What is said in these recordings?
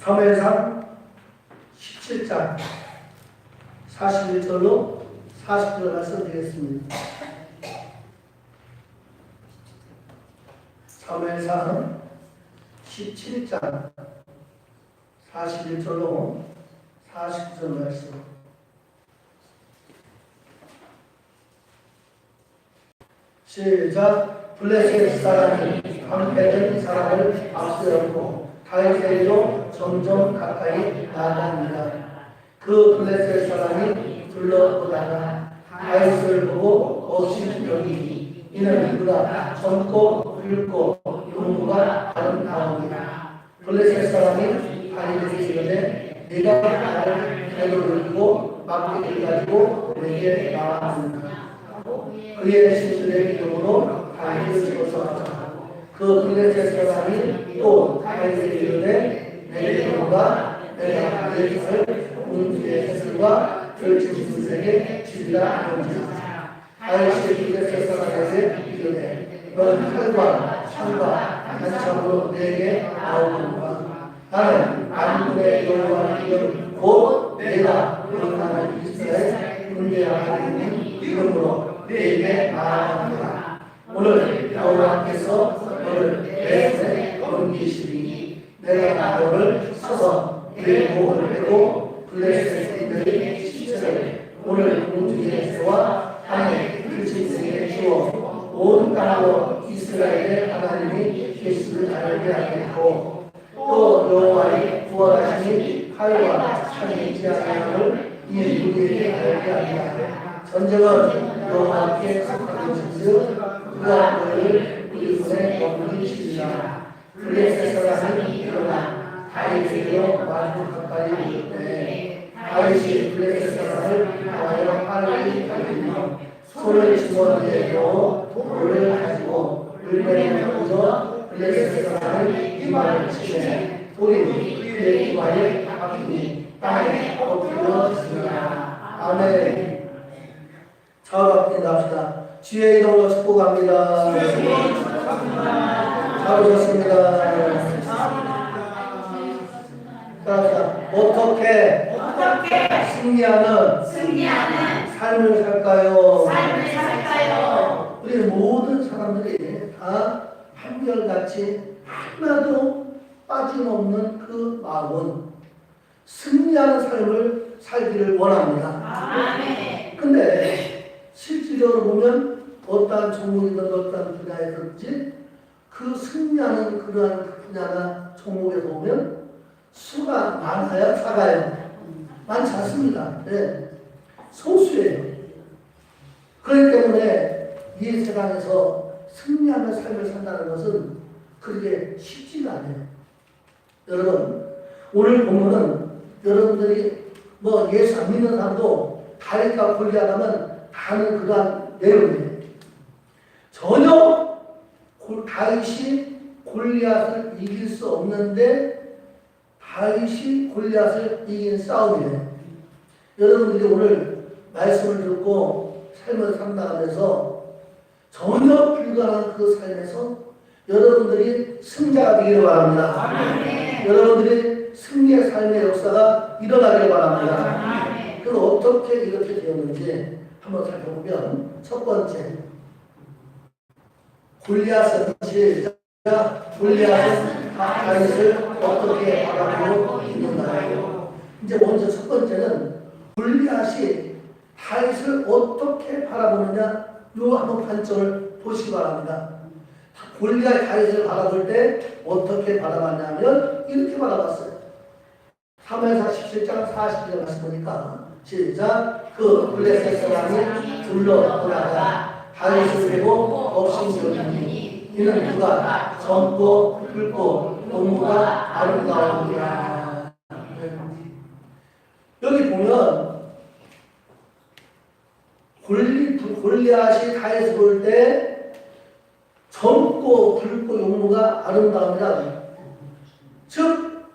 사무엘상 17장 41절로 40절 말씀드리겠습니다. 사무엘상 17장 41절로 40절 말씀. 시작. 블레셋 사람이 방패된 사람을 앞세웠고 다윗에게로 점점 가까이 나아갑니다. 그 블레셋 사람이 둘러보다가 다윗을 보고 없이 여기니 이는 그가 젊고 붉고 용모가 아름다움이다. 블레셋 사람이 다윗에게 이르되 네가 나를 되돌리고 막대기를 가지고 내게 나왔느니라. 그의 신들의 이름으로 다윗을 조사하자. 그 블레셋 사람이 또 다윗에게 이르되 내 이름과 내가 내 칼을 공주의 해슬과 들짐승에게 주리라 하는지라. 다윗이 블레셋 사람에게 이르되 넌 칼과 창과 단창으로 내게 나오는가. 나는 만군의 여호와의 이름 곧 내가 명하는 이스라엘 군대 하나님의 이름으로 내게 나아갑니다. 오늘 여호와께서 너를 내 손에 넘기시리니 내가 너를 서서 내 목을 베고 블레셋인들의 시체를 오늘 공주의 새와 땅의 들짐승에 주어 온 땅으로 이스라엘의 하나님이 계시를 알게 하겠고 또 여호와의 구원하심이 칼과 창이 지하사람을 이 누구에게 알게 하리라. 전쟁은 여호와께 속하는 것인즉 그가 너희를 우리 손에 넘기시리라. 블레셋 사람이 일어나 다윗에게로 마주 가까이 오되 다윗이 블레셋 사람을 향하여 빨리 달리며 손을 주머니에 넣어 돌을 가지고 물매를 던져 블레셋 사람을 이마를 치매 돌이 그의 이마에 박히니 땅에 엎드려졌습니다. 아멘. 자우답게 나옵시다. 주의 이름으로 축복합니다. 잘 오셨습니다. 자, 어떻게 승리하는 삶을 살까요? 우리 모든 사람들이 다 한결같이 하나도 빠짐없는 그 마음은 승리하는 삶을 살기를 원합니다. 근데 실질적으로 보면 어떠한 종목이든 어떠한 분야에든지 그 승리하는 그러한 분야나 종목에서 보면 수가 많아요? 작아요? 많지 않습니다. 네. 소수예요. 그렇기 때문에 이 세상에서 승리하는 삶을 산다는 것은 그렇게 쉽지가 않아요. 여러분, 오늘 보면은 여러분들이 뭐 예수 안 믿는 사람도 다윗과 골리앗하면 다는 그러한 내용이에요. 전혀 다윗이 골리앗을 이길 수 없는데 다윗이 골리앗을 이긴 싸움이에요. 여러분들이 오늘 말씀을 듣고 삶을 살아가면서 전혀 불가능한 그 삶에서 여러분들이 승자가 되기를 바랍니다. 여러분들이 승리의 삶의 역사가 일어나기를 바랍니다. 그럼 어떻게 이렇게 되었는지 한번 살펴보면 첫 번째 골리앗은 다윗을 어떻게 바라보고 있는가요? 이제 먼저 첫 번째는 골리앗이 다윗을 어떻게 바라보느냐 요 한번 관점을 보시기 바랍니다. 골리앗이 다윗을 바라볼 때 어떻게 바라봤냐면 이렇게 바라봤어요. 사무엘상 17장 40절 말씀 보니까 시작. 그 블레셋 사람이 둘러보다가 다윗을 베고 업신여기니 이는 그가 젊고 붉고 용모가 아름다움이라. 여기 보면 골리앗이 다윗을 볼 때 젊고 붉고 용모가 아름다움이라. 즉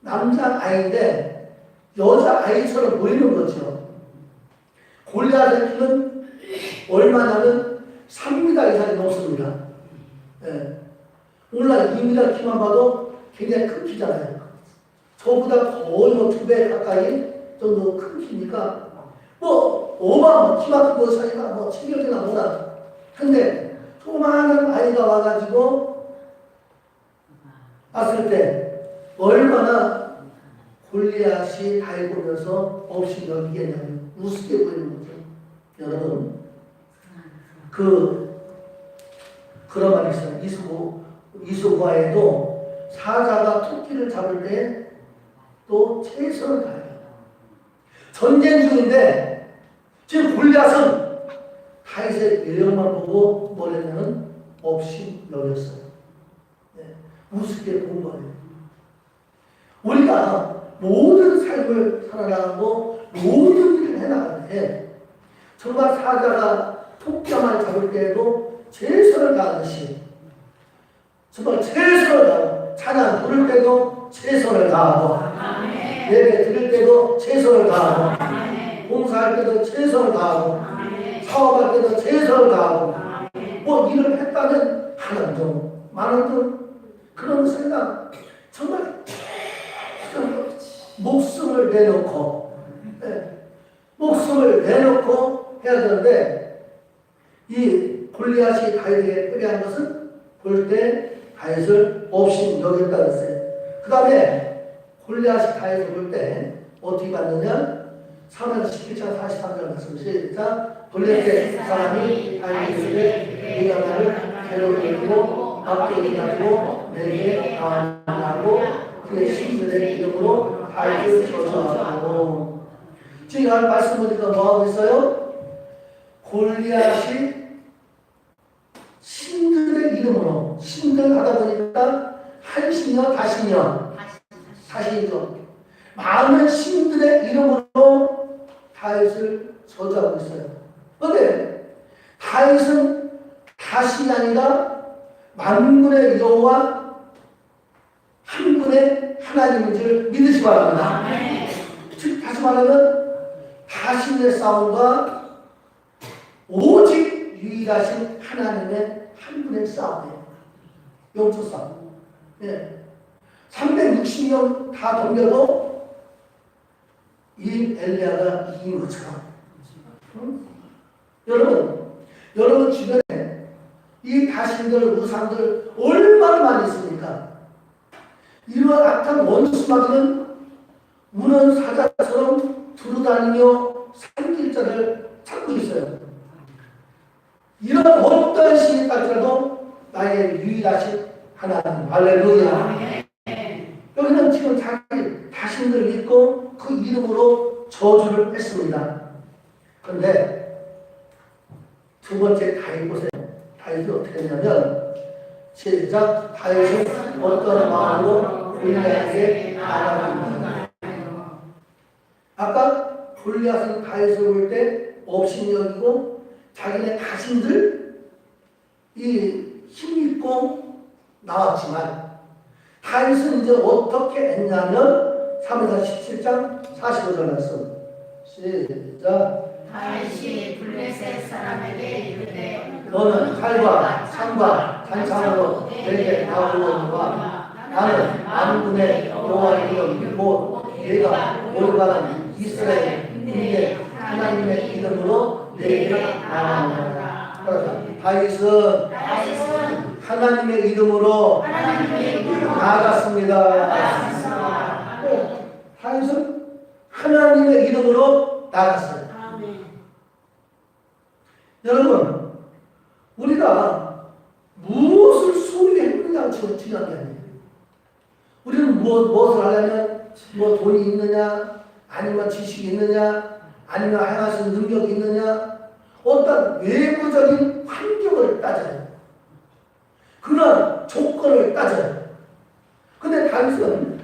남자아이인데 여자아이처럼 보이는 거죠. 골리앗의 키는 얼마냐면 3m 이상이 넘습니다. 네. 오늘날 2m 키만 봐도 굉장히 큰 키잖아요. 저보다 거의 뭐 2배 가까이 정도 큰 키니까 뭐 어마어마 키가 큰 거 사이가 뭐 체격이나 뭐나. 근데 조그마한 아이가 와가지고 왔을 때 얼마나 골리앗이 달고면서 없이 여기겠냐면 우습게 보이는 거죠. 여러분 그런 말이 있어요. 이수과에도 사자가 토끼를 잡을 때 또 최선을 다해요. 전쟁 중인데 지금 골리앗은 다윗의 외형만 보고 뭘 했냐면 없이 여겼어요. 네, 우습게 본 거예요. 우리가 모든 삶을 살아나가고 모든 일을 해나가는데 정말 사자가 토끼만 잡을 때에도 최선을 다하듯이 정말 최선을 다하고 찬양 부를 때도 최선을 다하고 예배 드릴 때도 최선을 다하고 봉사할 때도 최선을 다하고 사업할 때도 최선을 다하고 뭐 일을 했다면 하는 점 많은 점 그런 생각 정말 목숨을 내놓고 목숨을 내놓고 해야 되는데 이 골리앗이 다윗에게 패배한 것은 볼 때 다윗을 없이 여겼다 그랬어요. 그 다음에 골리앗이 다윗을 볼 때 어떻게 봤느냐? 사무엘하 17장 43절 말씀 시작. 블레셋 사람이 다윗에게 네가 나를 괴롭히고 압도하고 내게 당하고 그의 신들의 이름으로 다윗을 저주하고. 지금 말씀 보니까 뭐하고 있어요? 골리앗이 신들의 이름으로 신들 하다 보니까 한신여 다신여 많은 신들의 이름으로 다윗을 저주하고 있어요. 그런데 다윗은 다신이 아니라 만군의 여호와 한 분의 하나님인 줄 믿으시기 바랍니다. 즉 다시 말하면 다신의 싸움과 오직 유일하신 하나님의 한 분의 싸움이에요. 영적 싸움. 예. 360년 다 덤벼도 이 엘리야가 이긴 것처럼. 여러분 주변에 이 다신들, 우상들 얼마나 많이 있습니까? 이러한 악한 원수마귀는 우는 사자처럼 두루다니며 산길자를 찾고 있어요. 이런 어떤 신이 갈지라도 나의 유일하신 하나님. 할렐루야. 여기는 지금 자기 자신들을 믿고 그 이름으로 저주를 했습니다. 그런데 두 번째 다윗 보세요. 다윗이 어떻게 했냐면 시작. 다윗은 어떤 마음으로 골리앗에게 나아갑니다. 아까 골리앗은 다윗을 볼 때 없이 여기고 자기네 자신들 이 힘있고 나왔지만 다윗은 이제 어떻게 했냐면 사무엘하 17장 45절 말씀 시작. 다윗이 블레셋 사람에게 이르되 너는 칼과 창과 단창으로 내게 나오려니와 나는 만군의 여호와의 이름 곧 내가 모르가는 이스라엘 인의 하나님의 이름으로 내게 나아오노라. 다윗은 하나님의 이름으로 나아갔습니다. 다윗은 하나님의 이름으로 나아갔어요. 여러분, 우리가 무엇을 소유했느냐가 중요한 게 아니에요. 우리는 무엇을 하려면 뭐 돈이 있느냐, 아니면 지식이 있느냐, 아니면 행할 수 있는 능력이 있느냐, 어떤 외부적인 환경을 따져요. 그런 조건을 따져요. 근데 다윗은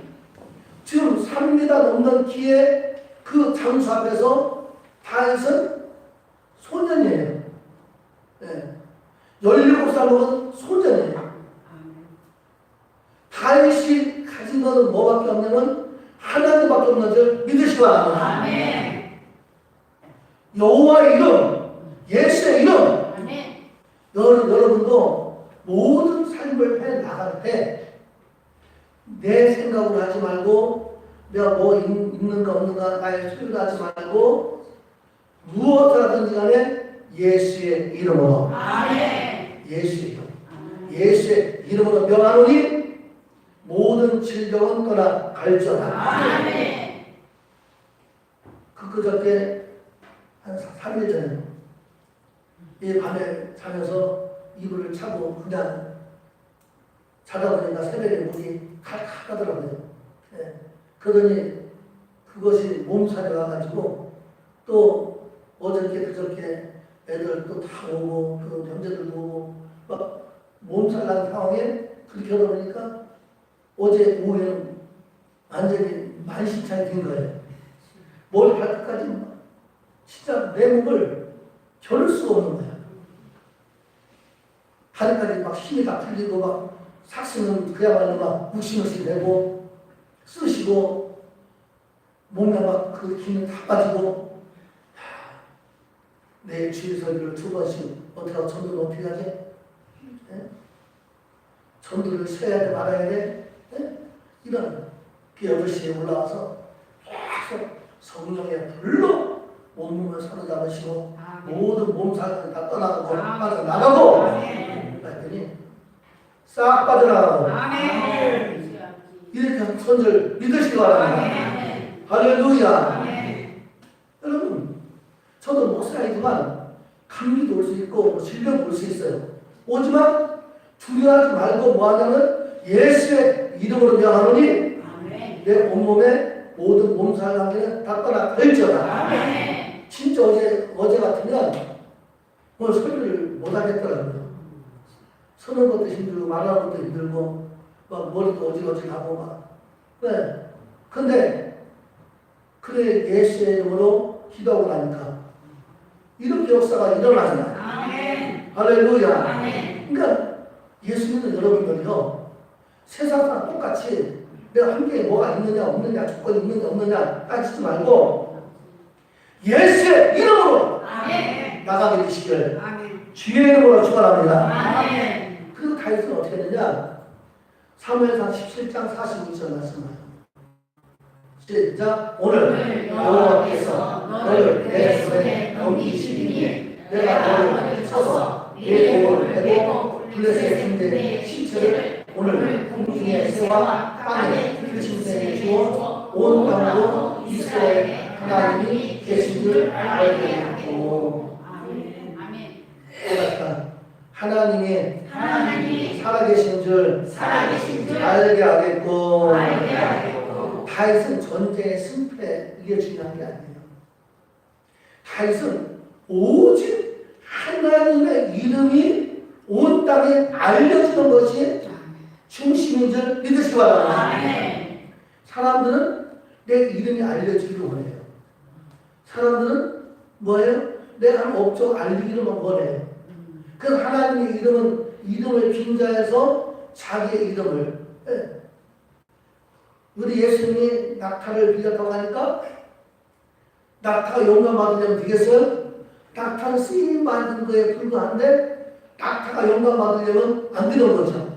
지금 3m 넘는 키의 그 장수 앞에서 다윗은 소년이에요. 네. 17살 먹은 소년이에요. 다윗이 가진 것은 뭐밖에 없냐면 하나님밖에 없는 줄 믿으시기 바랍니다. 여호와의 이름, 예수의 이름. 여러분도 모든 삶을 해 나갈 때 내 생각으로 하지 말고 내가 뭐 있는가 없는가 나의 소유도 하지 말고 무엇하든지 간에 예수의 이름으로 예수의 이름 예수의 이름으로 명하노니 모든 질병은 떠나 갈지어다. 그저께 한 3일 전에 이 밤에 자면서 이불을 차고 그냥 자다 보니까 새벽에 목이 칼칼하더라고요. 예. 그러더니 그것이 몸살이 와가지고 또 어저께 그저께 애들 또 다 오고 그 형제들도 오고 막 몸살 난 상황에 그렇게 하다 보니까 어제 오후에는 완전히 만신창이 된 거예요. 머리 발끝까지 진짜 내 몸을 겨룰 수가 없는 거야. 다리까지 막 힘이 다 풀리고 막 삭스는 그야말로 막 욱신욱신 되고 쑤시고 몸에 막 그 힘이 다 빠지고 내일 주일 설교를 2번씩 어떻게 하고 전도를 어떻게 하지? 네? 전도를 쉬어야 돼 말아야 돼? 네? 이런 비 8시에 올라와서 계속 성령의 불로 온몸을 사로잡으시고 모든 몸살을 다 떠나고 빠져나가고 그랬더니 싹 빠져나가고 이렇게 선절 믿으시기 바랍니다. 할렐루야. 여러분 저도 목사이지만 감기도 올 수 있고 질병도 올 수 있어요. 오지만 두려워하지 말고 뭐하냐면 예수의 이름으로 명하노니 내 온몸에 모든 몸살 관계는 다 떠나 갈지어다. 진짜 어제 같으면 뭐 소리를 못 하겠더라고요. 서는 것도 힘들고 말하는 것도 힘들고 막 머리도 어지러지하고 막. 네. 근데 그래 예수의 이름으로 기도하고 나니까 이렇게 역사가 일어나잖아요. 할렐루야. 그러니까 예수 믿는 여러분들이요 세상과 똑같이 내가 한계에 뭐가 있느냐 없느냐 조건이 있느냐 없느냐 따지지 말고 예수의 이름으로 나가게 되시길 주의 이름으로 축원합니다. 그리고 다윗은 어떻게 되냐 사무엘상 17장 45절 말씀하세요. 시작. 오늘 여호와께서 너를 내 손에 넘기시리니 내가 너를 쳐서 네 몸을 빼고 블레셋 군대의 신체를 오늘 공중의 새와 땅의 들짐승에 주어 온 땅으로 이스라엘 하나님이 계신 줄 알게 하고. 하나님이 살아계신 줄 알게 하겠고. 다윗은 전쟁의 승패 이게 중요한 게 아니에요. 다윗은 오직 하나님의 이름이 온 땅에 알려지는 것이 중심인 줄 믿으시기 바랍니다. 사람들은 내 이름이 알려지기를 원해요. 사람들은 뭐예요? 내가 하는 업적 알리기를 원해요. 그래서 하나님의 이름을 빙자해서 자기의 이름을 우리 예수님이 낙타를 빌렸다고 하니까 낙타가 영감 받으려면 되겠어요? 낙타는 쓰임 만든 거에 불과한데 낙타가 영감 받으려면 안 되는 거죠.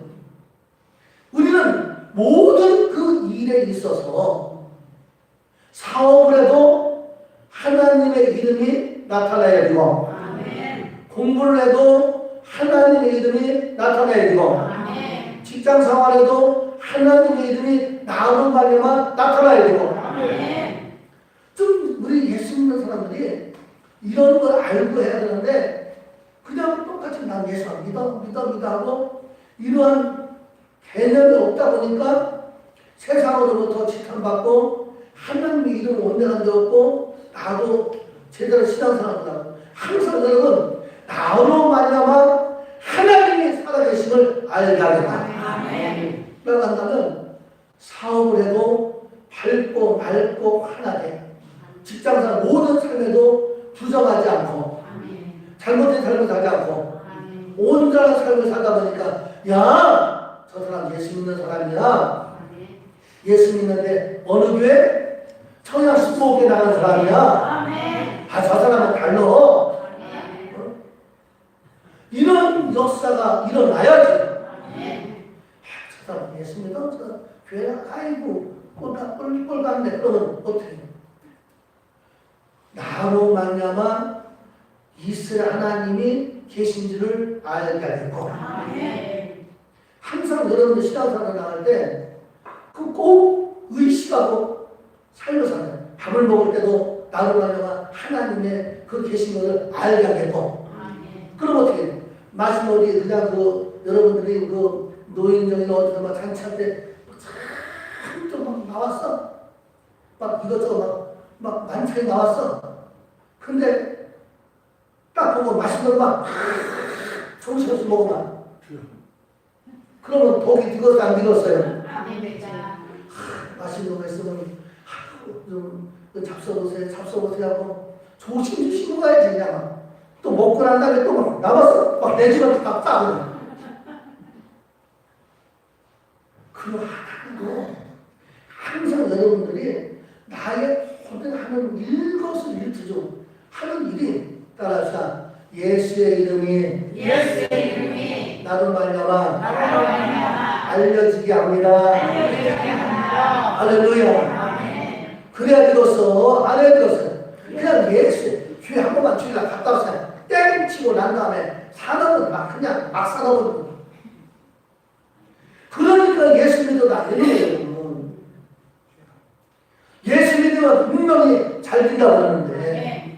우리는 모든 그 일에 있어서 사업을 해도 하나님의 이름이 나타나야 되고 공부를 해도 하나님의 이름이 나타나야 되고 직장 생활에도 하나님의 이름이 나오는 말에만 나타나야 되고 좀 우리 예수 믿는 사람들이 이런 걸 알고 해야 되는데 그냥 똑같이 난 예수 믿어 하고 이러한 개념이 없다 보니까 세상으로부터 지탄받고 하나님의 이름을 온전한 데 없고 나도 제대로 신앙생활을 하고 항상 여러분 나로 말미암아 하나님이 살아계심을 알게 하겠다. 라고 한다면 사업을 해도 밝고 맑고 환하게 직장생활 모든 삶에도 부정하지 않고 잘못된 삶을 살지 않고 온전한 삶을 살다 보니까 야 저 사람 예수 믿는 사람이야. 예수 믿는데 어느 교회? 청양 25개 나간 사람이야. 아, 저 사람은 달라. 이런 역사가 일어나야지. 저 사람 예수 믿어? 저 교회가 아이고 꼴랑 꼴꼴 갔네. 그러면 어떻게 해요? 나로 말미암아 이스라엘 하나님이 계신지를 알게 됐고, 항상 여러분들 신앙생활 나갈 때 꼭 의식하고 살며 살아요. 밥을 먹을 때도 나로 말미암아 하나님의 그 계신 것을 알게 하겠고, 그럼 어떻게 해요? 마침 어디 그냥 여러분들이 노인정이 어디서 막 잔치할 때 참 막 나왔어. 막 이것저것 막 만찬이 나왔어. 근데 딱 보고 맛있는 거 막 정신없이 먹어봐. 그러면 복이 익었어 안 익었어요? 맛있는 거 있으면 좀 잡숴보세요 하고 조심 주시고 가야지. 그냥 또 먹고 난 다음에 또 막 남았어. 막 내 집한테 막 싸고. 그거 하나도 항상 여러분들이 나의 고백하는 일거수일투족 하는 일이 따라서 예수의 이름이 나로 말미암아 알려지게 합니다. 할렐루야. 그래야 되겠어. 안 해야 되겠어요. 그냥 예수 주에 한 번만 주일날 갔다 왔어요. 땡 치고 난 다음에 산업은 그냥 막 산업은. 그러니까 예수 믿어도 안 되는 거예요. 예수 믿으면 분명히 잘 된다고 그러는데,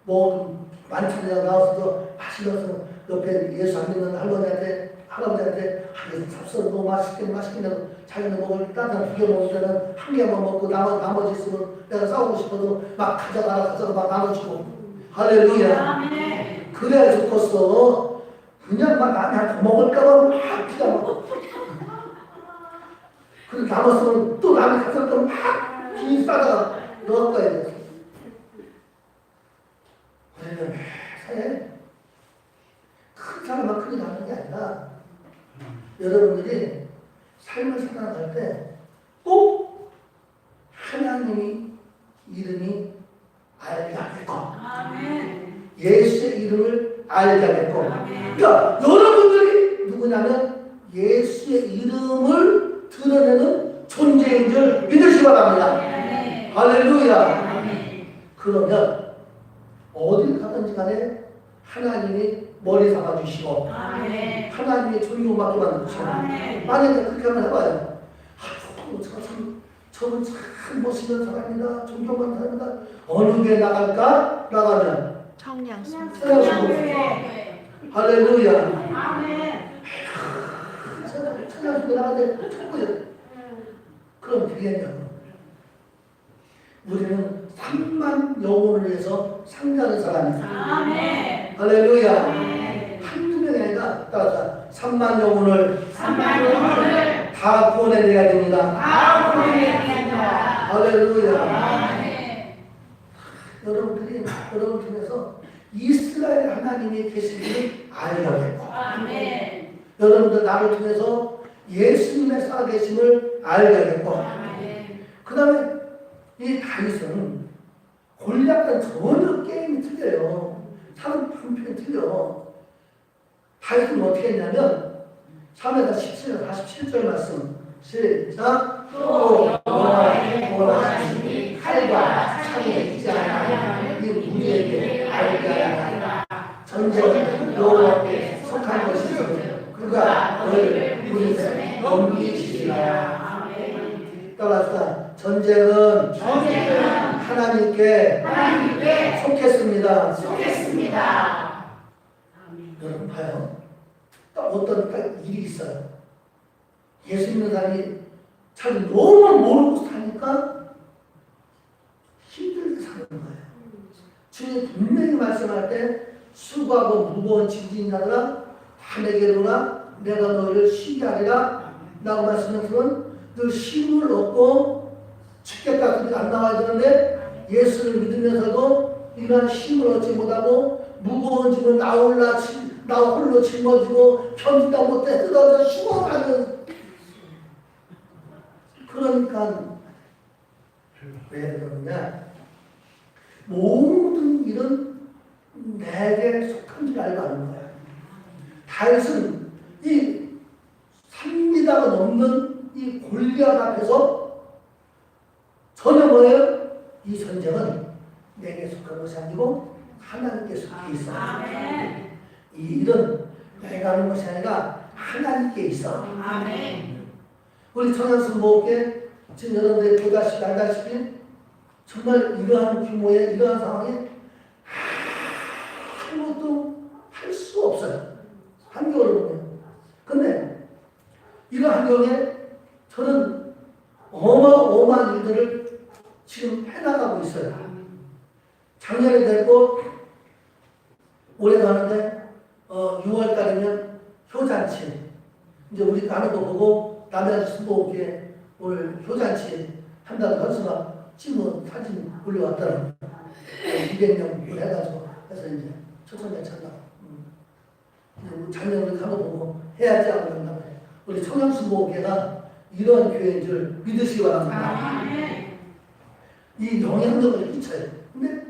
뭐 만찬에 나와서도 맛있어서 옆에 예수 안 믿는 할아버지한테 잡숴 너무 맛있게 자기는 먹을 따뜻한 2개 먹을 때는 1개만 먹고 나머지 있으면 내가 싸우고 싶어도 막 가져가 막 나눠주고. 할렐루야. 그래야 좋겠어. 그냥 막 남한테 먹을까봐 막 피가 막. 그리고 남았으면 또 남이 가서 또 막 비닐 싸다가 넣을 거야. 우리는 매사에 큰 사람만 크게 나는 게 아니라 여러분들이 삶을 살아갈 때 꼭 하나님의 이름이 알게 하겠고, 예수의 이름을 알게 하겠고, 그러니까 여러분들이 누구냐면 예수의 이름을 드러내는 존재인 줄 믿으시기 바랍니다. 할렐루야. 그러면 어딜 가든지 간에 하나님이 머리 잡아주시고 하나님이 존경받게 만드시고, 만약에 그렇게 한번 해봐요. 저는 참 멋있는 사람이다, 존경받는 사람이다. 어느 교회 나갈까? 나가면 청량순. 할렐루야. 청량순 나가는데 그럼 되겠냐고. 우리는 3만 영혼을 위해서 상대하는 사람이다. 할렐루야. 한두 명이 아니라 따라서 3만 영혼을 다 구원해내야 됩니다. 할렐루야. 여러분들이 여러분 중에서 이스라엘 하나님이 계시기를 알려야겠고, 여러분들 나를 통해서 예수님의 살아계심을 알려야겠고, 그 다음에 이 다윗은 골리앗과는 전혀 게임이 틀려요. 사람 방편이 틀려. 다윗은 어떻게 했냐면 3회다 17절 47절 말씀 시작. 또 여호와의 구원하심이 칼과 창에 있지 않아 이 우리에게 알게 하라. 전쟁은 여호와께 속한 것이니 그가 너희를 우리 손에 넘기시리라. 따라서 전쟁은 하나님께 속했습니다. 여러분 봐요. 또 어떤 일이 있어요. 예수 믿는 사람이 잘 너무 모르고 사니까 힘들게 사는 거예요. 주님 분명히 말씀할 때 수고하고 무거운 짐진 자들아 다 내게로 오라. 내가 너희를 쉬게 하리라 라고 말씀하시면 그 힘을 얻고 죽겠다 그렇게 안 나와야 되는데, 예수를 믿으면서도 이러한 힘을 얻지 못하고 무거운 짐을 나 홀로 짊어지고 견디다 못해 쓰러져 죽어가는. 그러니까 왜 그러느냐, 모든 일은 내게 속한 줄 알고 하는 거야. 다윗은 이 3미터가 넘는 이 골리앗 앞에서 전혀 뭐예요? 이 전쟁은 내게 속한 것이 아니고 하나님께 속해 있어. 아멘. 이 일은 내가 하는 것이 아니라 하나님께 있어. 아멘. 우리 청양순복에 지금 여러분들이 보다시피 알다시피 정말 이러한 규모의 이러한 상황에 아무것도 할 수 없어요. 한겨울을 보면. 근데 이러한 환경에 저는 어마어마한 일들을 지금 해나가고 있어요. 작년에 됐고 올해도 하는데 6월달이면 효잔치. 이제 우리 나는 거 보고 남의 순복에 오늘 효잔치 한다는 현수가 찍은 사진 올려왔더라고요. 200명 해가지고 해서 이제 초청자 찬다고. 작년에 가서 보고 해야지 하고 그런다 말이에요. 우리 청양순복회가 이런 교회인 줄 믿으시기 바랍니다. 이 영향력을 끼쳐요. 근데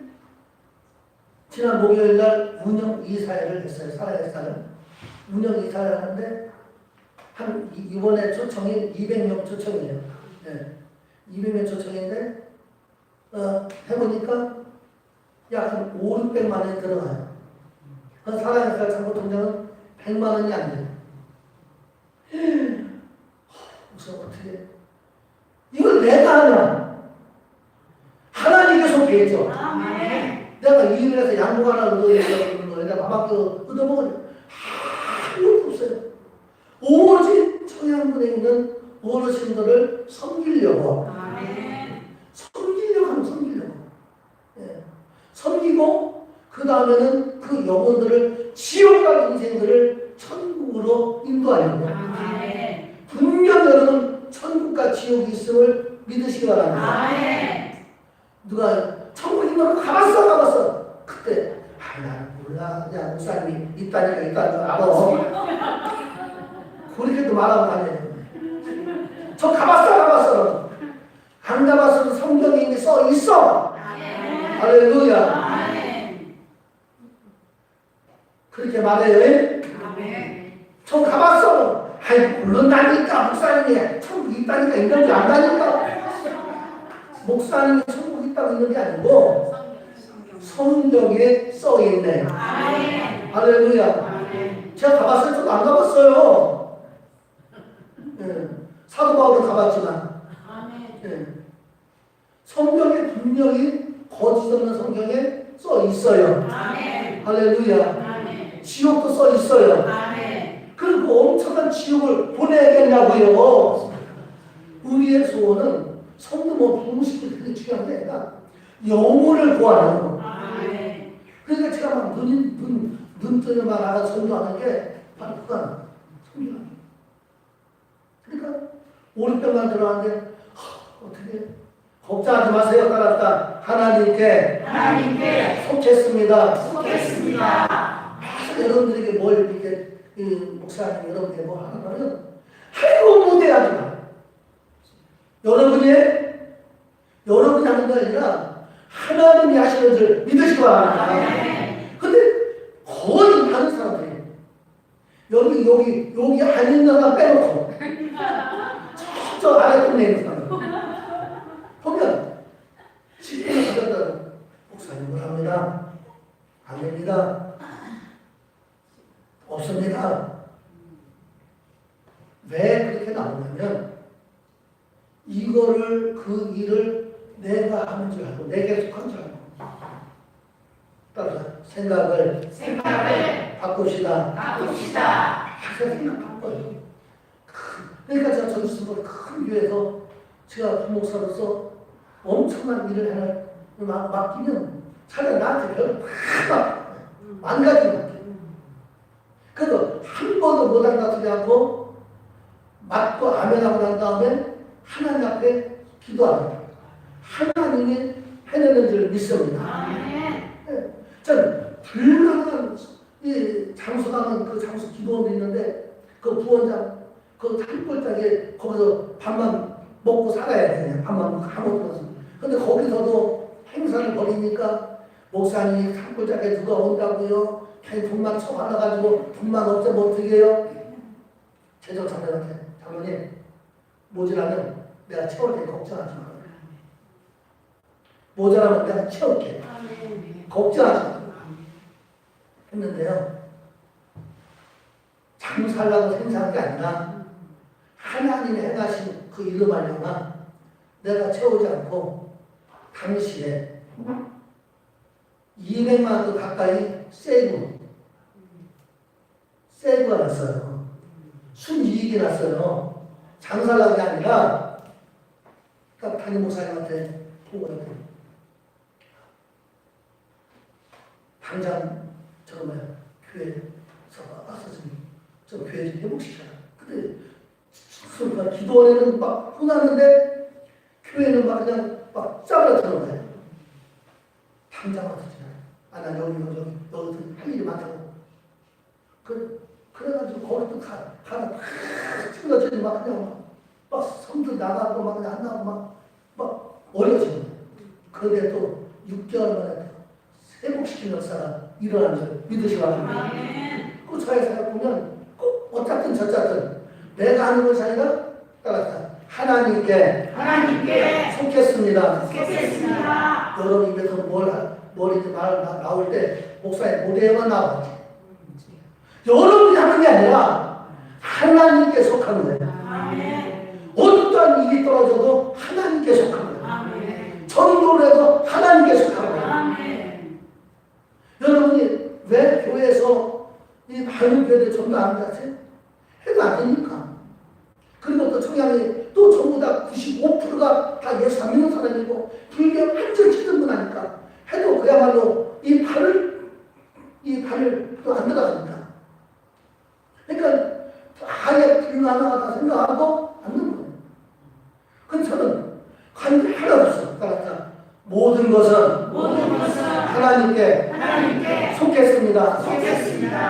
지난 목요일 날 운영 이사회를 했어요. 살아계사를. 운영 이사회를 하는데 한 이번에 초청이 200명 초청이에요. 네. 200명 초청인데 해보니까 약 한 5, 600만 원이 들어가요. 살아계사 참고통장은 100만 원이 안 돼요. 그래서 어떻게 이걸 내가 하냐? 하나님께 속해 있죠. 내가 이 일을 해서 양복 하나 얻어내려고 거예요. 내가 밥밖에 얻어먹어요. 아무것도 없어요. 오로지 청양군에 있는 어르신들을 섬기려고. 섬기려고 하면 섬기려고. 예. 섬기고 그 다음에는 그 영혼들을 지옥 갈 인생들을 천국으로 인도하려고. 분명 여러분 천국과 지옥이 있음을 믿으시기 바랍니다. 누가 천국 있는 거 가봤어. 그때 난 몰라. 그냥 목사님이 있다니까 알아. 그렇게도 말하고 다녀요. 저 가봤어. 안 가봤어도 성경에 이미 써 있어. 할렐루야. 그렇게 말해요. 저 가봤어. 아이 모른다니까 목사님이 천국 있다니까 있는지 안 가니까. 목사님이 천국 있다고 있는 게 아니고 성경에 써 있네. 할렐루야. 제가 가봤어요. 저도 안 가봤어요. 예. 사도 바울은 가봤지만 예. 성경에 분명히 거짓 없는 성경에 써 있어요. 할렐루야. 지옥도 써 있어요. 그럼 그 엄청난 지옥을 보내야겠냐고요. 우리의 소원은 성도 뭐 부모시키는 그게 중요한 게 아니라 영혼을 구하는 거. 그러니까 제가 막 눈 뜨는 말 하나 전도하는 게 바로 그거야. 성경. 그러니까 5, 600만 들어왔는데 어떻게 걱정하지 마세요. 따랐다. 하나님께 속했습니다. 여러분들에게 뭘 이렇게 목사님 여러분에게 뭐 하는 아이고 무대하지 마. 여러분이 하는 게 아니라 하나님이 하시는 줄 믿으시기 바랍니다. 근데 거의 다른 사람들이 여기 안 있는 사람 빼놓고 저 아래 동네에 있는 사람 보면 집회를 가졌다고 목사님을 합니다. 안 됩니다. 없습니다. 왜 그렇게 나오냐면 이거를 그 일을 내가 하는 줄 알고 내게 속한 줄 알고 따라서 생각을 바꿉시다. 생각 바꿔요. 그러니까 제가 전수를 큰 교회에서 제가 부목사로서 엄청난 일을 하나 맡기면 차라리 나한테 별로 막 망가지는 것 같아요. 그래도 한 번도 못한다 소리 하고 맞고 아멘하고 난 다음에 하나님 앞에 기도합니다. 하나님이 해내는 줄 믿습니다. 전 불가능한 이 장수 가는 그 장수 기도원도 있는데 그 부원장 그 산골짜기에 거기서 밥만 먹고 살아야 되냐. 밥만 먹고 아무것도 없어. 근데 거기서도 행사를 벌이니까 목사님이 산골짜기에 누가 온다고요? 걔 돈만 쳐받아가지고 돈만 없으면 어떻게 해요? 재정 장로한테 장로님 모자라면 내가 채울 테니 걱정하지 마. 모자라면 내가 채울게. 걱정하지 마. 했는데요. 장사하려고 생각한 게 아니라 하나님이 행하신 그 일로 말미암아 내가 채우지 않고 당시에 200만 원 가까이 세이브가 났어요. 순이익이 났어요. 장사하려는 게 아니라 딱 담임 목사님한테 보고요. 당장 저거 뭐야 교회에서 와서 저 교회 좀 회복시켜라. 근데 순간 기도원에는 막 혼나는데 교회는 막 그냥 막 짜버렸다는 거예요. 당장 와서 난 여기 할 일이 많다고. 그래가지고 거기도 가다 막 찔러지니 막 그냥 막 성들 나가고 막 그냥 안 나가고 막 어려워지는 거예요. 그런데 또 6개월 만에 회복시키는 역사가 일어나는 줄 믿으시기 바랍니다. 그 저의 생각 보면 꼭 어쨌든 저쨌든 내가 하는 것이 아니라 따라서 하나님께 속했습니다. 여러분 입에서 뭘 이제 나올 때 목사의 모델만 나왔지. 여러분이 하는 게 아니라 하나님께 속하는 거예요. 어떤 일이 떨어져도 하나님께 속하는 거예요. 전도를 해도 하나님께 속하는 거예요. 여러분이 왜 교회에서 이 밝은 교회들 전도 안 하세요? 해도 안 되니까. 그리고 또 청양이 또 전부 다 95%가 다 예수 안 믿는 사람이고 불교 완전 기득문 하니까 해도 그야말로 이 발을 또 안 들어갑니다. 그러니까 아예 불가능하다 생각하고 안 넣는 거예요. 그럼 저는 관계 하나도 없어. 따라서 모든 것은 하나님께 속했습니다.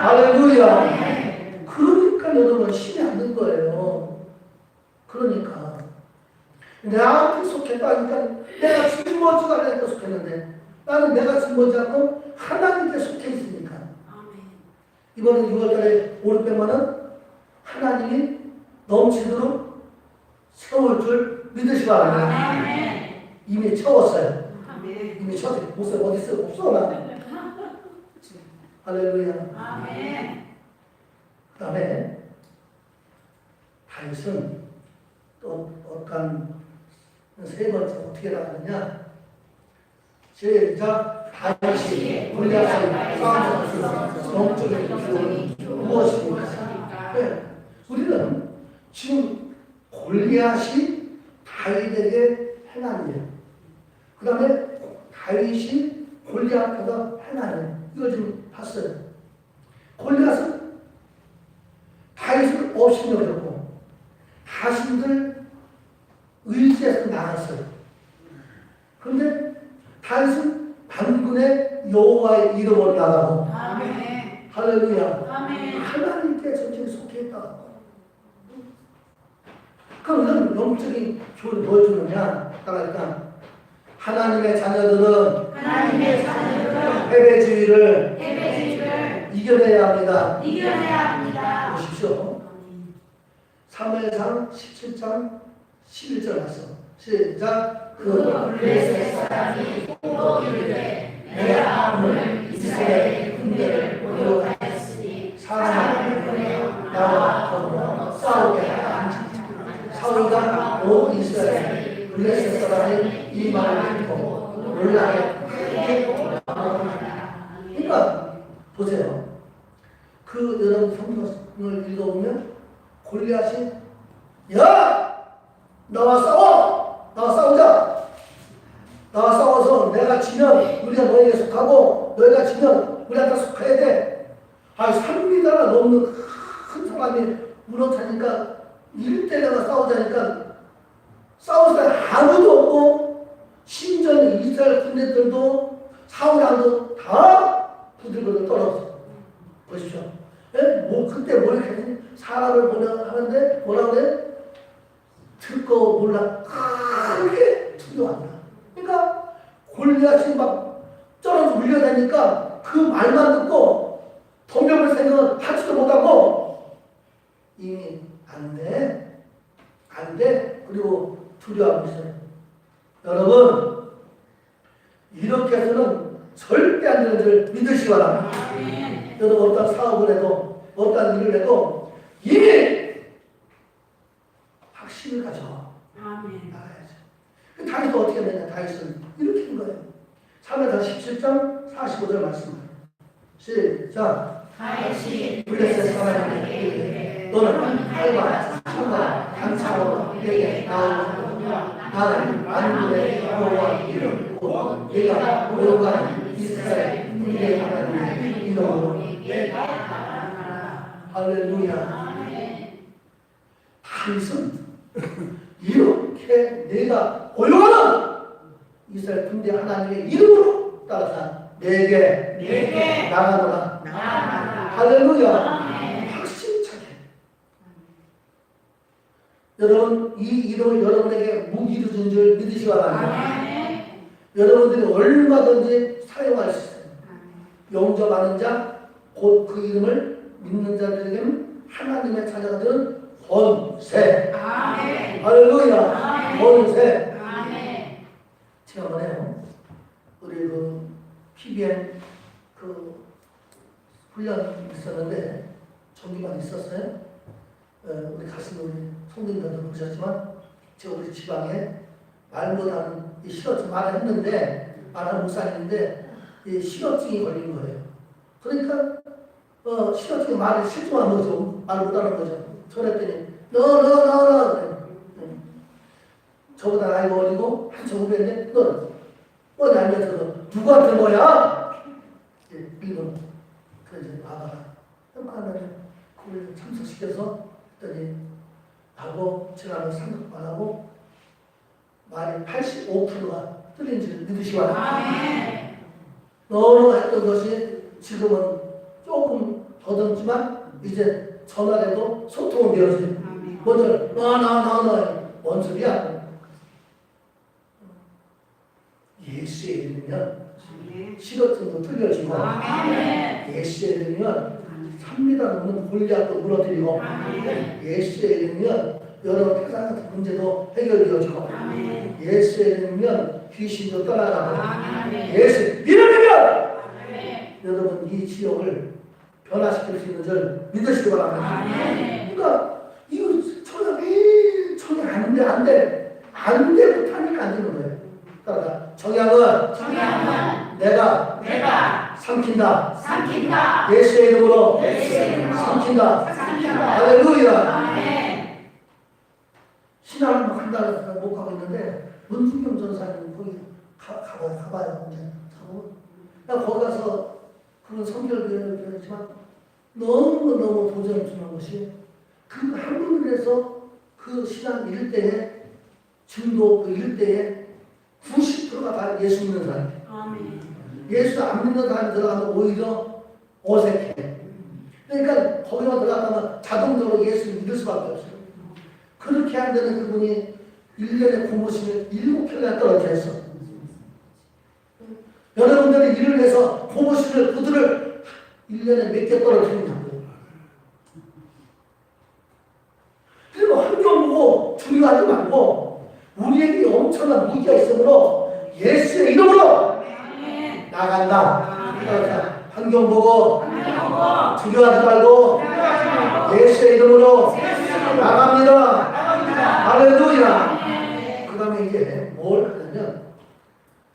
할렐루야. 그러니까 여러분 힘이 안 든 거예요. 그러니까 나한테 속했다니까 내가 짊어지가 되니까 속했는데 나는 내가 짊어지지 않고 하나님께 속해 있으니까. 이번에 6월달에 500만 원 하나님이 넘치도록 채울 줄 믿으시기 바랍니다. 이미 채웠어요. 이미 채웠어요. 목사 어디 있어? 없어 나. 할렐루야. 그 다음에 다윗은 또 어떤 세 번째 어떻게 나가느냐? 시작. 다윗이 골리앗을 싸움에서 영적인 기록이 무엇입니까? 네. 우리는 지금 골리앗이 다윗에게 행한 일, 그 다음에 다윗이 골리앗보다 행한 일, 이걸 지금 봤어요. 골리앗은 다윗을 업신여겼고 자신들 의지해서 나갔어요. 그런데 다윗은 반군의 여호와의 이름으로 나가고 할렐루야. 하나님께 전쟁에 속해 있다. 그럼 이런 영적인 교훈을 뭘 주느냐? 그러니까 하나님의 자녀들은 패배주의를 이겨내야 합니다. 보십시오. 사무엘상 17장 11절 말씀. 시작. 그 블레셋 사람이 또 이르되 내가 오늘 이스라엘 군대를 모욕하였으니 사람을 보내어 나와 더불어 싸우게 하라. 사울과 온 이스라엘이 블레셋 사람이 이 말을 듣고 놀라게 크게 도망하니라. 그러니까 보세요. 그 여러분 성경을 읽어보면 골리앗이 야! 나와 싸워! 나와 싸우자! 나와 싸워서 내가 지면 우리가 너에게 속하고 너희가 지면 우리한테 속해야 돼. 3미터가 넘는 큰 사람이 물어차니까 1대1가 싸우자니까 싸울 사람이 아무도 없고 심지어 이스라엘 군대들도 사울왕도 다 부들부들 떨어졌어. 보십시오. 그때 뭘 했지? 사람을 하는데 뭐라 그래? 듣고 몰라. 크게 두려워한다. 그러니까 골리앗이 막 쩔어서 물려다니까 그 말만 듣고 덤벼볼 생각은 하지도 못하고 이미 안 돼. 안 돼. 그리고 두려워하고 있어요. 여러분, 이렇게 해서는 절대 안 되는 줄 믿으시기 바랍니다. 여러분, 어떤 사업을 해도, 어떤 일을 해도 이미 확신을 가져 나가야죠. 그 다윗은 어떻게 했느냐? 다윗은 이렇게 한 거예요. 3회상 17장 45절 말씀입니다. 시작. 다윗이 블레셋 사람에게 이르되 너는 칼과 창과 단창으로 내게 나오며 나는 만군의 여호와 이름 곧 네가 모욕하는 이스라엘 군대의 하나님의 이름으로 내가 나가라. 할렐루야. 다윗은 이렇게 내가 모욕하는 이스라엘 군대 하나님의 이름으로 따라서 내게 나가노라. 할렐루야. 확신차게. 여러분, 이 이름을 여러분에게 무기로 준 줄 믿으시기 바랍니다. 여러분들이 얼마든지 사용할 수 있어요. 영접하는 자, 곧 그 이름을 믿는 자들에게는 하나님의 자녀가 되는 권세. 할렐루야. 권세. 지난번에 우리 그 PBN 그 훈련 있었는데 정기만 있었어요. 우리 가슴 우리 성도님들도 보셨지만 제가 우리 지방에 말 못하는 이 실어증 말을 했는데 말하는 목사님인데 이 실어증이 걸린 거예요. 그러니까 실어증이 말을 실종한 거죠. 말 못하는 거죠. 저랬더니 너 저보다 나이가 어리고 한참 후배인데 너는 뭐냐 하면서 누구한테 뭐야? 일본 그래서 아빠가 하면 그걸 참석시켜서 했더니 하고 제가 생각만 하고 말이 85%가 틀린 줄 믿으시기 바랍니다. 너는 했던 것이 지금은 조금 더듬지만 이제 전화해도 소통은 되어져요. 먼저 너 뭔 소리야? 예수에 이르면 실어증도 틀려지고 예수에 이르면 3m 넘는 골리앗도 무너뜨리고 예수에 이르면 여러 세상 같은 문제도 해결되어지고 예수에 이르면 귀신도 떠나가고 예수 이르면 여러분 이 지역을 변화시킬 수 있는 줄 믿으시기 바랍니다. 그러니까 이거 청약 안 돼 못하니까 안 되는 거예요. 그러니까 청약은 내가 삼킨다. 예수의 이름으로 삼킨다. 할렐루야. 신앙을 한 달 못 가고 있는데 문중경 전사님 거기 가봐요. 이제 나 거기 가서 그런 성결교회를 배웠지만 너무 도전을 주는 것이 그 한국에서 그 신앙 일대에 중도 그 일대에 90%가 다 예수 믿는 사람이에요. 예수 안 믿는 사람이 들어가면 오히려 어색해. 그러니까 거기만 들어가면 자동적으로 예수를 믿을 수밖에 없어요. 그렇게 안 되는 그분이 1년에 고모심을 7편이나 떨어뜨렸어. 여러분들이 일을 해서 고모심을 구두를 1년에 몇 개 떨어뜨리냐고요. 그리고 환경 보고 중요하지 말고 우리에게 엄청난 무기가 있으므로 예수의 이름으로 나간다. 그러니까 환경 보고 두려워하지 말고 예수의 이름으로 나갑니다. 할렐루야. 그 다음에 이제 뭘 하냐면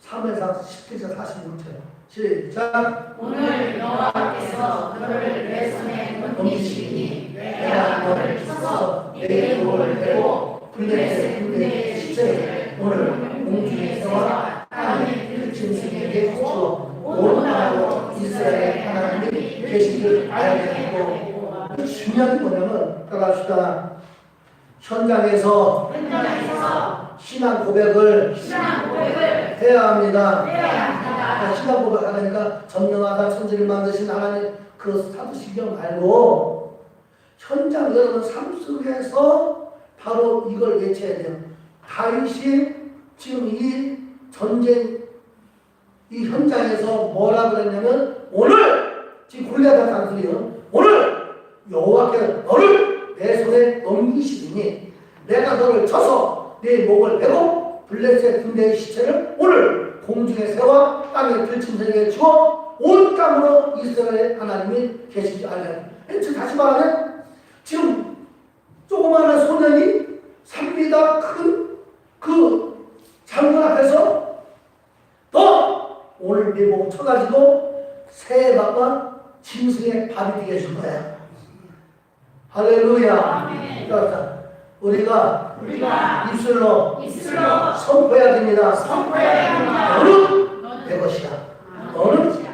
3회상 10회상 46절 시작. 오늘 여호와께서 너를 내 손에 던지시니 내가 너를 쳐서 내 돌을 베고 블레셋 군대의 시체를 오늘 공중에서 땅의 짐승에게 주어 온 나라로 이스라엘 하나님이 계시길 알게 하고. 중요한 게 뭐냐면 따라합시다. 현장에서 신앙 고백을 해야 합니다. 신앙 고백하니까 전능하다 천지를 만드신 하나님 그 사두신경 말고 현장 여러분 삶 속에서 바로 이걸 외쳐야 돼요. 다윗이 지금 이 전쟁 이 현장에서 뭐라 그랬냐면 오늘 지금 골리앗한테 하는 소리예요. 오늘 여호와께서 너를 내 손에 넘기시니 내가 너를 쳐서 네 목을 베고 블레셋 군대의 시체를 오늘 공중에 세워 땅에 들짐승에게 주어 온 땅으로 이스라엘 하나님이 계시지 않으려. 다시 말하면 지금 조그마한 소년이 산미가 큰 그 장군 앞에서 너 오늘 네 목을 쳐가지고 새의 밥과 짐승의 밥이 되게 해줄 거야. 할렐루야. 그러니까 우리가 입술로 선포해야 됩니다. 너는 내 것이야. 너는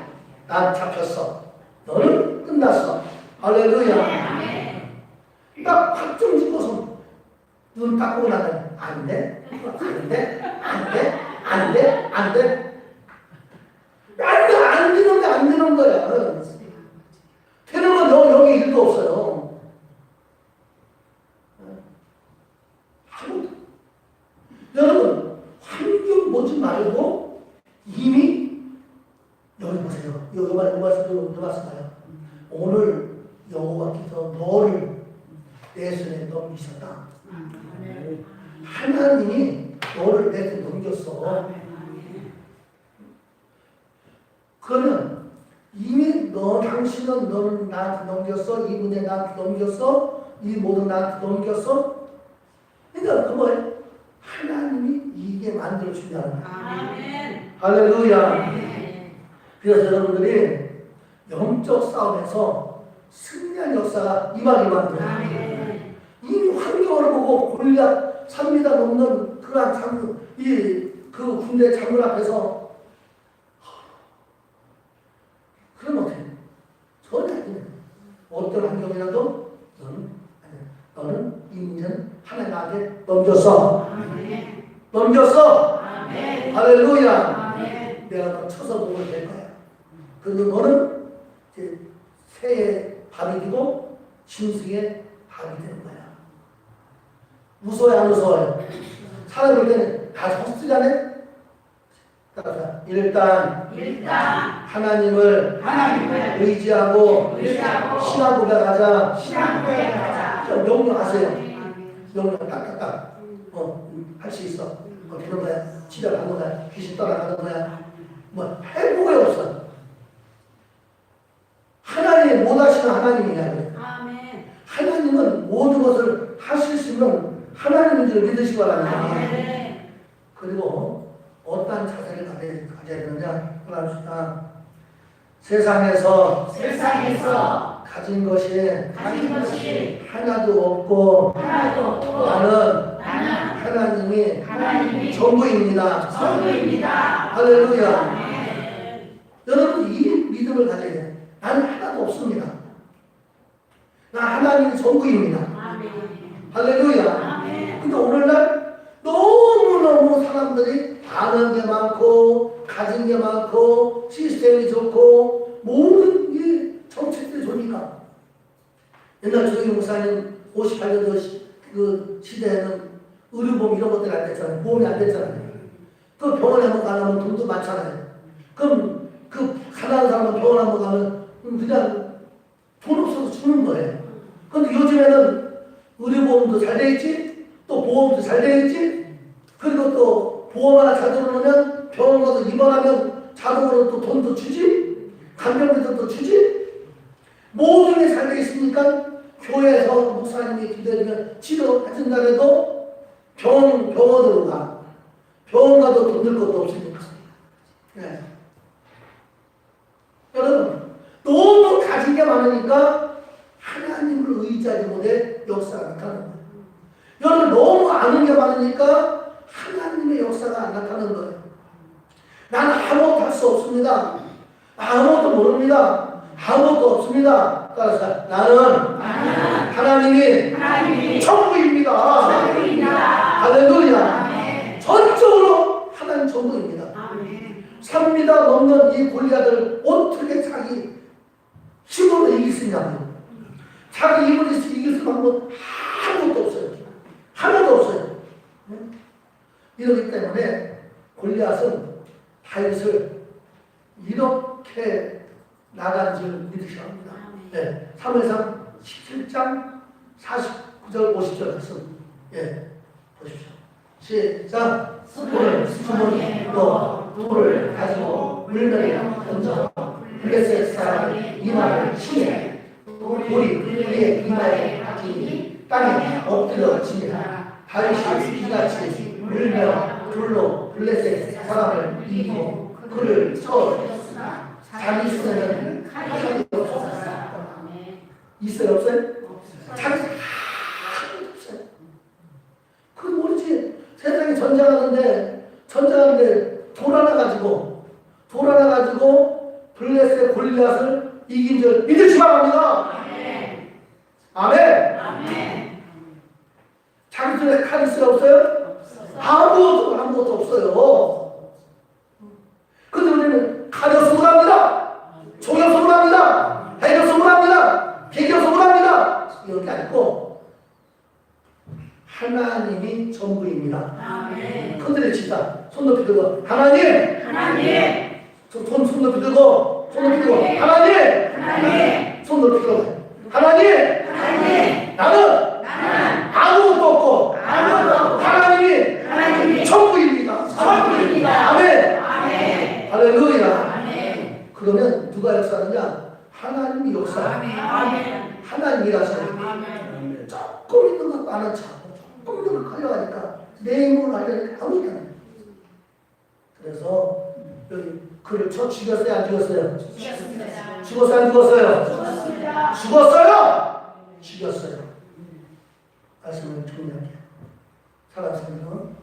난 잡혔어. 너는 끝났어. 할렐루야. 딱 확정 짓고서 눈 닦고 나면 안 돼, 안 돼, 안 돼, 안 돼, 안 돼. 안 되는데 안 되는 거야. 되는 건 여기 일도 없어요. 여러분, 환경 보지 말고 이미 여기 보세요. 여기 말씀봐요. 오늘 여호와께서 너를 내 손에 넘기셨다. 하나님이 너를 내 손에 넘겼어. 그러면 이미 당신은 나한테 넘겼어. 이 문제 나한테 넘겼어. 이 모든 나한테 넘겼어. 그러니까 그 뭐예요? 하나님이 이게 만들어준다는 거예요. 할렐루야. 그래서 여러분들이 영적 싸움에서 승리한 역사가 임하기만 돼요. 이미 환경을 보고 골리앗 3m 넘는 그러한 그 군대 장군 앞에서 그럼 어떻게 해? 전혀 안 돼. 어떤 환경이라도 너는 이 문제는 하나님 나한테 넘겼어. 넘겼어. 할렐루야. 내가 너 쳐서 목을 댈 거야. 그리고 너는 이제 새의 밥이 되고 짐승의 밥이 되는 거야. 무서워요, 안 무서워요? 사람 볼 때는 다 헛쓰잖아요? 일단 하나님을 의지하고 신앙 고백하자. 명령하세요. 명령 딱딱딱. 할 수 있어. 되는 거야. 치료하는 거야. 귀신 떠나가는 거야. 뭐 해보게 없어. 하나님이 못하시는 하나님이냐고요. 하나님은 모든 것을 하실 수 있는 하나님인 줄 믿으시기 바랍니다. 그리고 어떠한 자세를 가져야 되느냐? 하나 세상에서 가진 것이 하나도 없고 나는 하나님이 전부입니다. 할렐루야. 여러분 이 믿음을 가져야 돼요. 나는 하나도 없습니다. 나 하나님이 전부입니다. 할렐루야. 그러니까 오늘날 너무너무 사람들이 아는 게 많고 가진 게 많고 시스템이 좋고 모든 이 정책들이 좋으니까 옛날 조영희 목사님 58년도 그 시대에는 의료보험 이런 것들이 안 됐잖아요. 보험이 안 됐잖아요. 그 병원에 한번 가려면 돈도 많잖아요. 그럼 그 가난한 사람은 병원 한번 가면 그냥 돈 없어서 주는 거예요. 그런데 요즘에는 의료보험도 잘 돼 있지, 또 보험도 잘 돼 있지, 그리고 또 보험 하나 잘 들어놓으면 병원 가서 입원하면 자동으로 또 돈도 주지, 간병비도 또 주지, 모든 게 잘 돼 있으니까 교회에서 목사님이 기다리면 치료해준다 해도 병원으로 가. 병원 가도 돈 들 것도 없으니까. 네. 여러분, 너무 가진 게 많으니까 하나님을 의지하지 못해 역사가 나타나는 거예요. 여러분, 너무 아는 게 많으니까 하나님의 역사가 안 나타나는 거예요. 나는 아무것도 할 수 없습니다. 아무것도 모릅니다. 아무것도 없습니다. 따라서 나는 하나님이 전부입니다. 할렐루야. 전적으로 하나님 전부입니다. 3m 넘는 이 골리앗을 어떻게 자기 힘으로 이길 수 있냐고요. 자기 힘으로 이길 수 방법 아무것도 없어요. 하나도 없어요. 이러기 때문에 골리앗은 다윗을 이렇게 나간 줄 믿으셔야 합니다. 네. 사무엘상 17장 49절 50절 말씀 예, 보십시오. 시작. 숯불을 주머니에 넣어 돌을 가지고 물면에 던져 블레셋 사람이 이마를 치매 돌이 그의 이마에 박히니 땅에 엎드려 지니라. 다윗이 이같이 물며 불로 블레셋 사람을 이기고 그를 쳐 자기 손에는 칼이 없었다. 있어요 없어요? 자기 칼이 없어요. 그 모르지. 세상에 전쟁하는데 돌 하나 가지고 블레셋 골리앗을 이긴 줄 믿으시 바랍니다. 아멘. 자기 손에 칼 있어요 없어요? 아무것도 없어요. 근데 우리는 칼이 없으면 합니다. 총이 없으면 합니다. 핵이 없으면 합니다. 비행기 없으면 합니다. 이런 게 아니고 하나님이 전부입니다. 흔들립시다. 손 높이 들고 하나님. 손 높이 들고 하나님. 손 높이 들고 하나님. 나는 아무것도 없고 하나님이 전부입니다. 아멘. 할렐루야. 그러면 누가 역사하느냐? 하나님이 역사해요. 하나님이 일하셔요. 조금 있는 것 많은 차, 조금 있는 것 가려하니까 내 힘으로 하려니까 아무것도 안 해요. 그래서 여기 그를 쳐 죽였어요? 안 죽였어요? 죽었어요? 안 죽었어요? 죽였어요. 말씀을 정리할게요. 사랑하는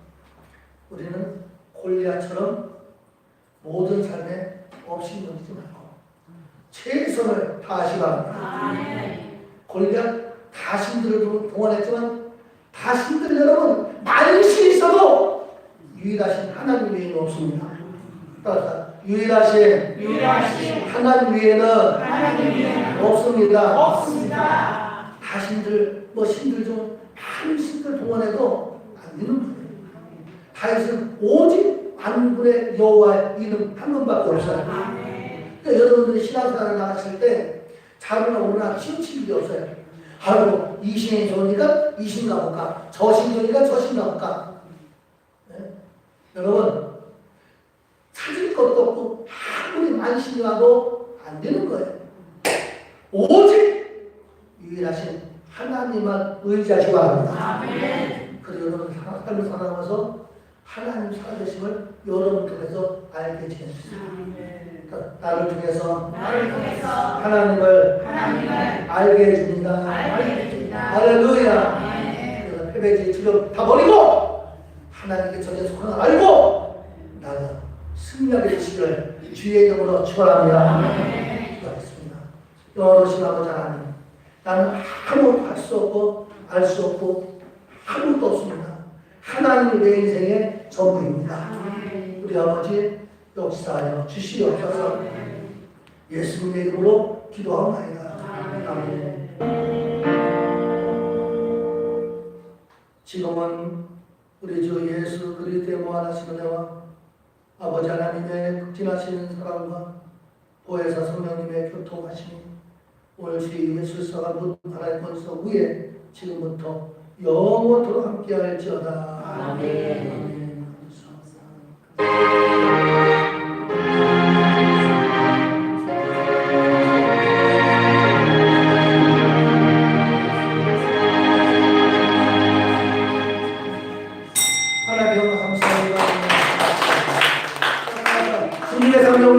우리는 골리앗처럼 모든 삶에 없이 넘기지 말고 최선을 다하시 바랍니다. 골리앗 다 힘들어도 동원했지만 다 힘들 여러분 만신이 있어도 유일하신 하나님 외에는 없습니다. 따라서 유일하신 하나님 외에는 없습니다. 다 힘들 좀 많은 힘들 동원해도 안 되는 거예요. 다윗은 오직 만군의 여호와의 이름 한 분밖에 없어요. 그러니까 여러분들이 신앙생활을 나가실 때 자루나 오르나 치우칠 일이 없어요. 아이고 이 신이 좋으니까 이 신 가볼까, 저 신 좋으니까 저 신 가볼까. 네? 여러분 찾을 것도 없고 아무리 만신이 와도 안 되는 거예요. 오직 유일하신 하나님만 의지하시기 바랍니다. 그리고 여러분 삶을 살아가면서 하나님 살아계심을 여러분 통해서 알게 되십시오. 그러니까 나를 통해서 하나님을 알게 해줍니다. 할렐루야. 그래서 패배지 지금 다 버리고 하나님께 전에 속하는 알고 나는 승리하게 되시기를 주의 이름으로 축원합니다. 기도하겠습니다. 여러신 아버지 하나님, 나는 아무것도 할 수 없고 알 수 없고 아무것도 없습니다. 하나님이 내 인생의 전부입니다. 우리 아버지 역사하여 주시옵소서. 예수님의 이름으로 기도하옵나이다. 아멘. 지금은 우리 주 예수 그리스도의 무한하신 은혜와 아버지 하나님의 극진하신 사랑과 보혜사 성령님의 교통하심이 오늘 주 예수사가 묻 하나님 권서 위에 지금부터 영원토록 함께할지어다. 아멘.